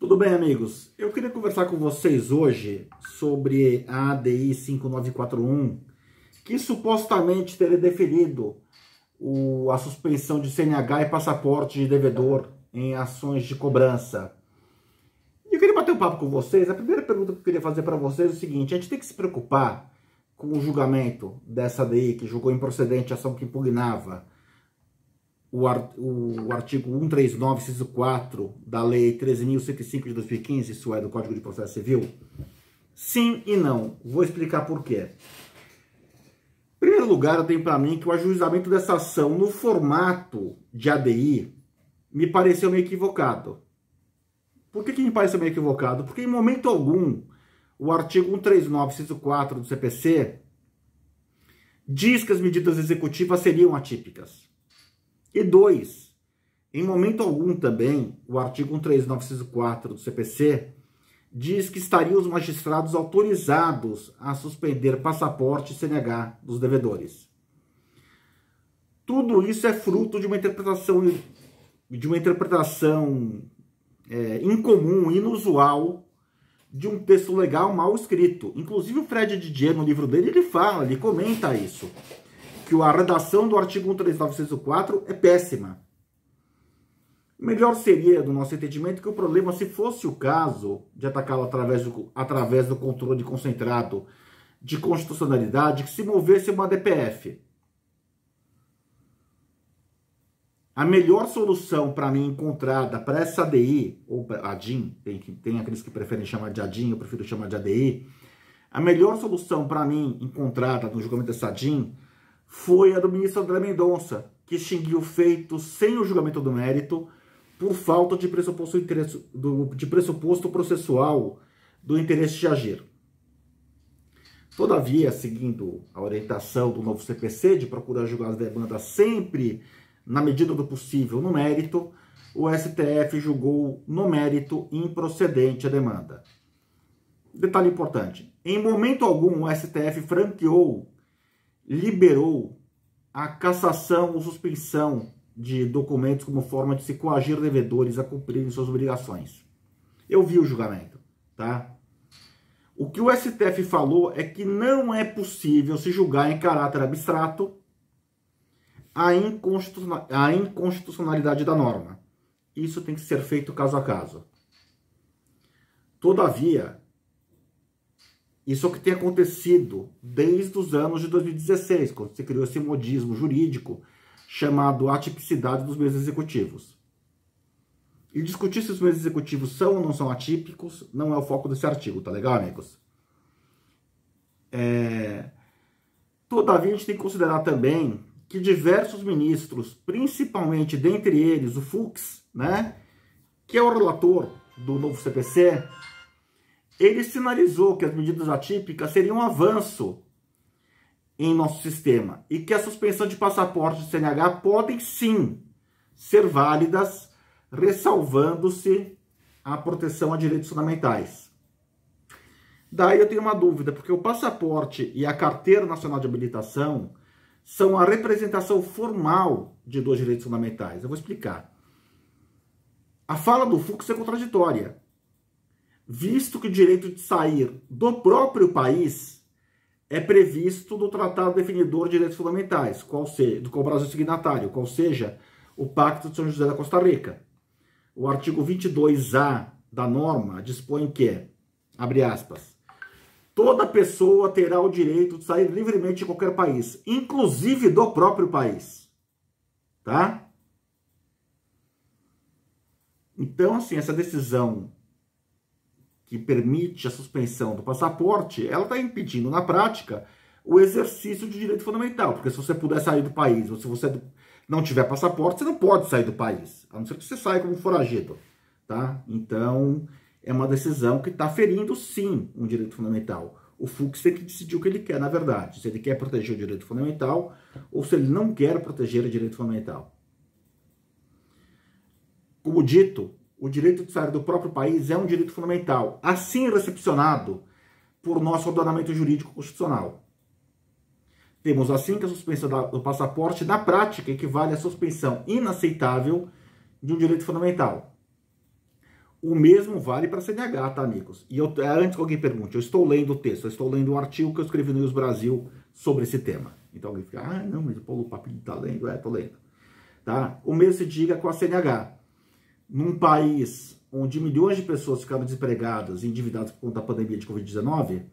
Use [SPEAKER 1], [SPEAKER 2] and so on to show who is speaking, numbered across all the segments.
[SPEAKER 1] Tudo bem, amigos? Eu queria conversar com vocês hoje sobre a ADI 5941, que supostamente teria deferido a suspensão de CNH e passaporte de devedor em ações de cobrança. E eu queria bater um papo com vocês. A primeira pergunta que eu queria fazer para vocês é o seguinte: a gente tem que se preocupar com o julgamento dessa ADI, que julgou improcedente a ação que impugnava o artigo 139, inciso 4 da Lei 13.105 de 2015, isso é, do Código de Processo Civil? Sim e não. Vou explicar por quê. Em primeiro lugar, eu tenho para mim que o ajuizamento dessa ação no formato de ADI me pareceu meio equivocado. Por que me pareceu meio equivocado? Porque em momento algum o artigo 139, inciso 4 do CPC diz que as medidas executivas seriam atípicas. E dois, em momento algum também, o artigo 139, inciso 4 do CPC diz que estariam os magistrados autorizados a suspender passaporte e CNH dos devedores. Tudo isso é fruto de uma interpretação incomum, inusual, de um texto legal mal escrito. Inclusive o Fred Didier, no livro dele, ele comenta isso, que a redação do artigo 139, inciso 4 é péssima. Melhor seria, do nosso entendimento, que o problema, se fosse o caso de atacá-lo através do controle concentrado de constitucionalidade, que se movesse uma DPF. A melhor solução para mim encontrada para essa ADI, ou ADIM, tem aqueles que preferem chamar de ADIM, eu prefiro chamar de ADI, a melhor solução para mim encontrada no julgamento dessa ADIM foi a do ministro André Mendonça, que extinguiu o feito sem o julgamento do mérito por falta de pressuposto processual do interesse de agir. Todavia, seguindo a orientação do novo CPC de procurar julgar as demandas sempre na medida do possível no mérito, o STF julgou no mérito improcedente a demanda. Detalhe importante: em momento algum o STF liberou a cassação ou suspensão de documentos como forma de se coagir devedores a cumprirem suas obrigações. Eu vi o julgamento, tá? O que o STF falou é que não é possível se julgar em caráter abstrato a inconstitucionalidade da norma. Isso tem que ser feito caso a caso. Todavia, isso é o que tem acontecido desde os anos de 2016, quando se criou esse modismo jurídico chamado atipicidade dos meios executivos. E discutir se os meios executivos são ou não são atípicos não é o foco desse artigo, tá legal, amigos? Todavia, a gente tem que considerar também que diversos ministros, principalmente dentre eles o Fux, né, que é o relator do novo CPC, ele sinalizou que as medidas atípicas seriam um avanço em nosso sistema e que a suspensão de passaporte de CNH podem sim ser válidas, ressalvando-se a proteção a direitos fundamentais. Daí eu tenho uma dúvida, porque o passaporte e a carteira nacional de habilitação são a representação formal de dois direitos fundamentais. Eu vou explicar. A fala do Fux é contraditória, visto que o direito de sair do próprio país é previsto no Tratado Definidor de Direitos Fundamentais, do qual o Brasil é signatário, qual seja o Pacto de São José da Costa Rica. O artigo 22A da norma dispõe que, abre aspas, toda pessoa terá o direito de sair livremente de qualquer país, inclusive do próprio país. Tá? Então, assim, essa decisão que permite a suspensão do passaporte, ela está impedindo, na prática, o exercício de direito fundamental. Porque se você puder sair do país, ou se você não tiver passaporte, você não pode sair do país, a não ser que você saia como foragido. Tá? Então, é uma decisão que está ferindo, sim, um direito fundamental. O Fux tem que decidir o que ele quer, na verdade. Se ele quer proteger o direito fundamental ou se ele não quer proteger o direito fundamental. Como dito, o direito de sair do próprio país é um direito fundamental, assim recepcionado por nosso ordenamento jurídico constitucional. Temos assim que a suspensão do passaporte, na prática, equivale à suspensão inaceitável de um direito fundamental. O mesmo vale para CNH, tá, amigos? E antes que alguém pergunte, eu estou lendo o texto, eu estou lendo um artigo que eu escrevi no News Brasil sobre esse tema. Então alguém fica, não, mas o Paulo Papinho tá lendo? Tô lendo. Tá? O mesmo se diga com a CNH. Num país onde milhões de pessoas ficaram desempregadas e endividadas por conta da pandemia de Covid-19,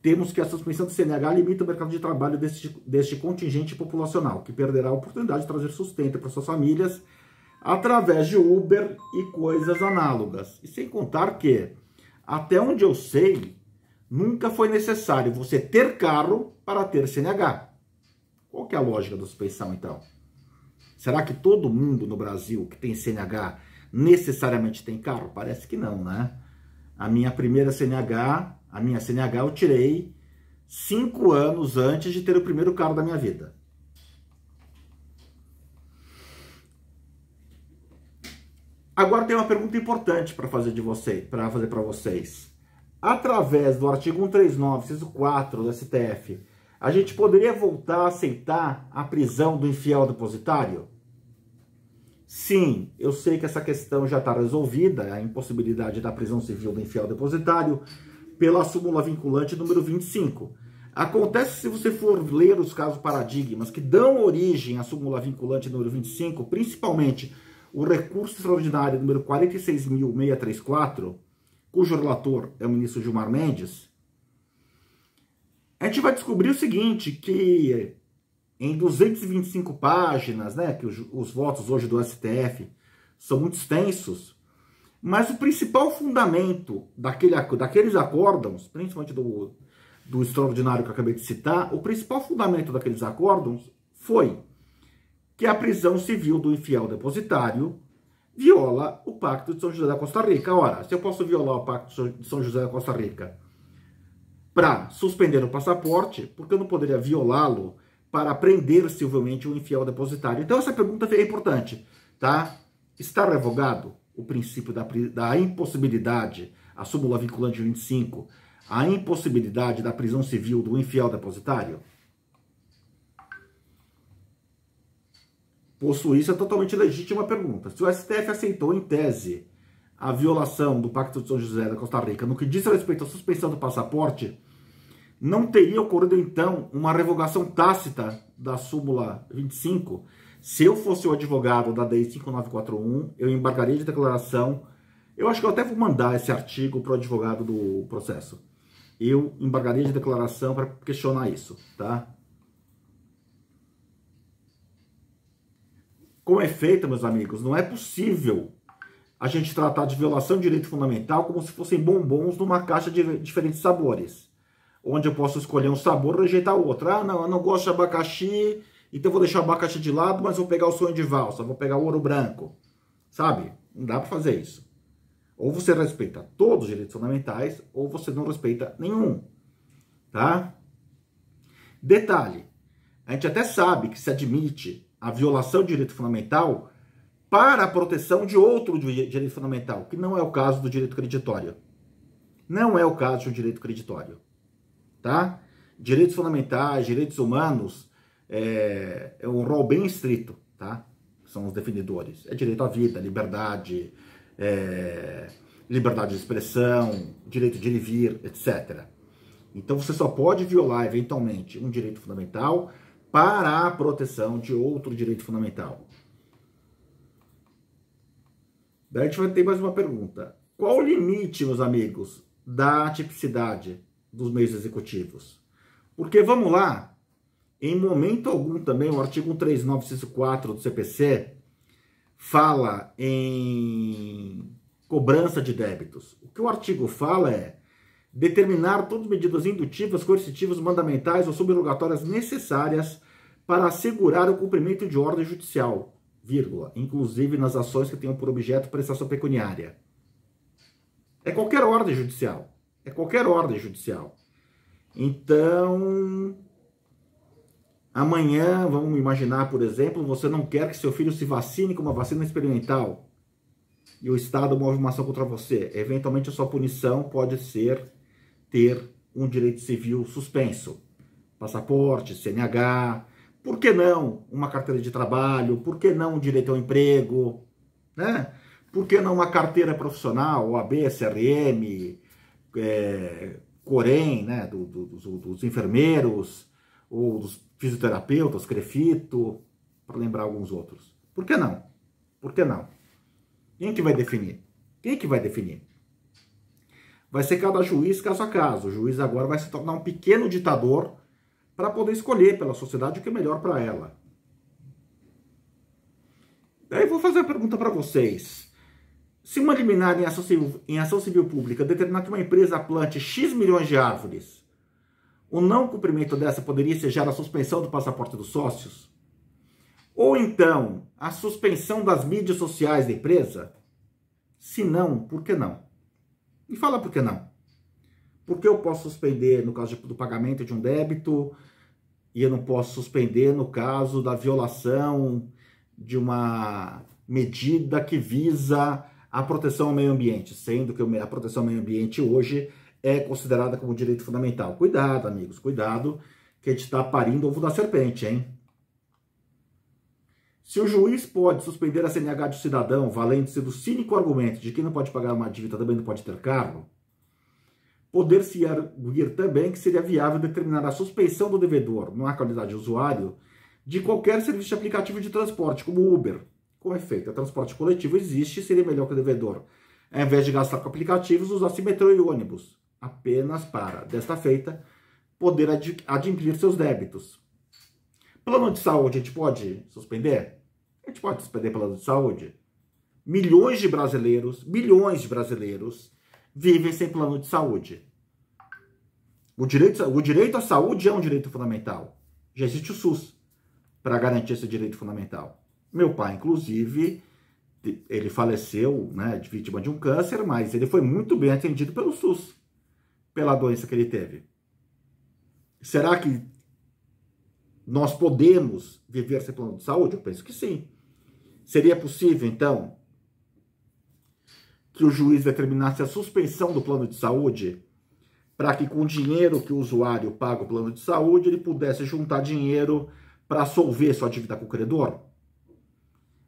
[SPEAKER 1] temos que a suspensão do CNH limita o mercado de trabalho deste contingente populacional, que perderá a oportunidade de trazer sustento para suas famílias através de Uber e coisas análogas. E sem contar que, até onde eu sei, nunca foi necessário você ter carro para ter CNH. Qual que é a lógica da suspensão, então? Será que todo mundo no Brasil que tem CNH necessariamente tem carro? Parece que não, né? A minha CNH eu tirei 5 anos antes de ter o primeiro carro da minha vida. Agora tem uma pergunta importante para fazer para vocês. Através do artigo 139, inciso 4 do STF, a gente poderia voltar a aceitar a prisão do infiel depositário? Sim, eu sei que essa questão já está resolvida, a impossibilidade da prisão civil do infiel depositário, pela súmula vinculante número 25. Acontece que se você for ler os casos paradigmas que dão origem à súmula vinculante número 25, principalmente o recurso extraordinário número 46.634, cujo relator é o ministro Gilmar Mendes, a gente vai descobrir o seguinte, que em 225 páginas, né, que os votos hoje do STF são muito extensos, mas o principal fundamento daqueles acórdãos, principalmente do extraordinário que eu acabei de citar, o principal fundamento daqueles acórdãos foi que a prisão civil do infiel depositário viola o Pacto de São José da Costa Rica. Ora, se eu posso violar o Pacto de São José da Costa Rica para suspender o passaporte, por que eu não poderia violá-lo para prender civilmente o infiel depositário? Então essa pergunta é importante, tá? Está revogado o princípio da impossibilidade, a súmula vinculante 25, a impossibilidade da prisão civil do infiel depositário? Posto isso, é totalmente legítima a pergunta. Se o STF aceitou em tese a violação do Pacto de São José da Costa Rica no que diz respeito à suspensão do passaporte, não teria ocorrido então uma revogação tácita da súmula 25? Se eu fosse o advogado da DI 5941, eu embargaria de declaração. Eu acho que eu até vou mandar esse artigo para o advogado do processo. Eu embargaria de declaração para questionar isso, tá? Com efeito, meus amigos, não é possível a gente tratar de violação de direito fundamental como se fossem bombons numa caixa de diferentes sabores, onde eu posso escolher um sabor e rejeitar o outro. Ah, não, eu não gosto de abacaxi, então vou deixar o abacaxi de lado, mas vou pegar o sonho de valsa, vou pegar o ouro branco. Sabe? Não dá para fazer isso. Ou você respeita todos os direitos fundamentais, ou você não respeita nenhum. Tá? Detalhe, a gente até sabe que se admite a violação de direito fundamental para a proteção de outro direito fundamental, que não é o caso do direito creditório. Não é o caso de um direito creditório. Tá? Direitos fundamentais, direitos humanos, é um rol bem estrito, tá? São os definidores. É direito à vida, liberdade, liberdade de expressão, direito de ir e vir, etc. Então você só pode violar, eventualmente, um direito fundamental para a proteção de outro direito fundamental. Daí a gente vai ter mais uma pergunta. Qual o limite, meus amigos, da tipicidade dos meios executivos? Porque, vamos lá, em momento algum também, o artigo 139, inciso 4 do CPC fala em cobrança de débitos. O que o artigo fala é determinar todas as medidas indutivas, coercitivas, mandamentais ou subrogatórias necessárias para assegurar o cumprimento de ordem judicial, vírgula, inclusive nas ações que tenham por objeto prestação pecuniária. É qualquer ordem judicial. É qualquer ordem judicial. Então, amanhã, vamos imaginar, por exemplo, você não quer que seu filho se vacine com uma vacina experimental e o Estado move uma ação contra você. Eventualmente, a sua punição pode ser ter um direito civil suspenso. Passaporte, CNH, por que não uma carteira de trabalho? Por que não um direito ao emprego? Né? Por que não uma carteira profissional, OAB, CRM, Corém, né, dos enfermeiros, ou dos fisioterapeutas, CREFITO, para lembrar alguns outros? Por que não? Por que não? Quem que vai definir? Quem que vai definir? Vai ser cada juiz caso a caso. O juiz agora vai se tornar um pequeno ditador para poder escolher pela sociedade o que é melhor para ela. Daí vou fazer a pergunta para vocês. Se uma liminar em ação civil pública determinar que uma empresa plante X milhões de árvores, o não cumprimento dessa poderia ser a suspensão do passaporte dos sócios? Ou então, a suspensão das mídias sociais da empresa? Se não, por que não? Me fala por que não. Por que eu posso suspender no caso do pagamento de um débito e eu não posso suspender no caso da violação de uma medida que visa a proteção ao meio ambiente, sendo que a proteção ao meio ambiente hoje é considerada como direito fundamental? Cuidado, amigos, cuidado, que a gente está parindo ovo da serpente, hein? Se o juiz pode suspender a CNH de cidadão, valendo-se do cínico argumento de que não pode pagar uma dívida também não pode ter cargo, poder-se arguir também que seria viável determinar a suspensão do devedor, na qualidade de usuário, de qualquer serviço de aplicativo de transporte, como Uber. Com efeito, o transporte coletivo existe e seria melhor que o devedor, ao invés de gastar com aplicativos, usasse metrô e ônibus, apenas para, desta feita, poder adimplir seus débitos. Plano de saúde a gente pode suspender? A gente pode suspender plano de saúde. Milhões de brasileiros vivem sem plano de saúde. O direito à saúde é um direito fundamental. Já existe o SUS para garantir esse direito fundamental. Meu pai, inclusive, ele faleceu, né, de vítima de um câncer, mas ele foi muito bem atendido pelo SUS, pela doença que ele teve. Será que nós podemos viver sem plano de saúde? Eu penso que sim. Seria possível, então, que o juiz determinasse a suspensão do plano de saúde para que, com o dinheiro que o usuário paga o plano de saúde, ele pudesse juntar dinheiro para solver sua dívida com o credor?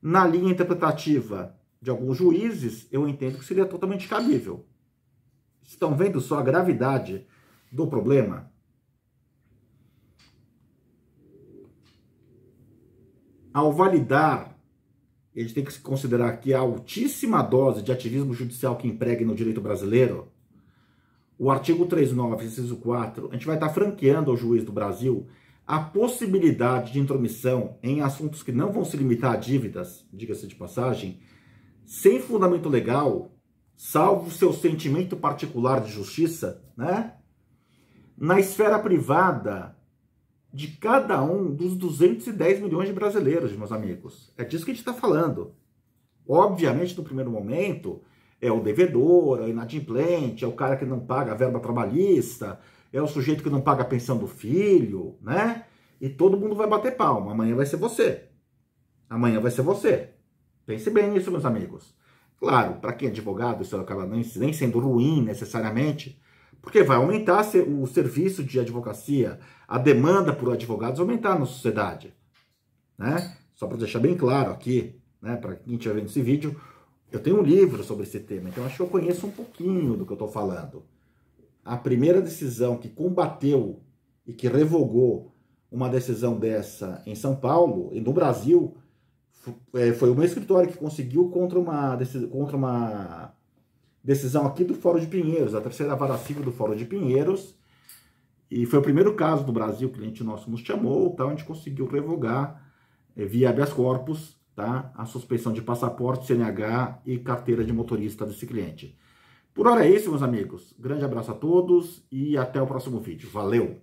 [SPEAKER 1] Na linha interpretativa de alguns juízes, eu entendo que seria totalmente cabível. Estão vendo só a gravidade do problema? Ao validar, a gente tem que considerar aqui a altíssima dose de ativismo judicial que emprega no direito brasileiro. O artigo 39, inciso 4, a gente vai estar franqueando ao juiz do Brasil a possibilidade de intromissão em assuntos que não vão se limitar a dívidas, diga-se de passagem, sem fundamento legal, salvo seu sentimento particular de justiça, né? Na esfera privada de cada um dos 210 milhões de brasileiros, meus amigos. É disso que a gente está falando. Obviamente, no primeiro momento, é o devedor, é o inadimplente, é o cara que não paga a verba trabalhista, é o sujeito que não paga a pensão do filho, né? E todo mundo vai bater palma. Amanhã vai ser você. Amanhã vai ser você. Pense bem nisso, meus amigos. Claro, para quem é advogado, isso acaba nem sendo ruim necessariamente, porque vai aumentar o serviço de advocacia, a demanda por advogados aumentar na sociedade, né? Só para deixar bem claro aqui, né, para quem estiver vendo esse vídeo, eu tenho um livro sobre esse tema, então acho que eu conheço um pouquinho do que eu estou falando. A primeira decisão que combateu e que revogou uma decisão dessa em São Paulo e no Brasil foi o meu escritório que conseguiu contra uma decisão aqui do Fórum de Pinheiros, a terceira vara civil do Fórum de Pinheiros, e foi o primeiro caso do Brasil, o cliente nosso nos chamou, tá, a gente conseguiu revogar via habeas corpus, tá, a suspensão de passaporte, CNH e carteira de motorista desse cliente. Por hora é isso, meus amigos. Grande abraço a todos e até o próximo vídeo. Valeu!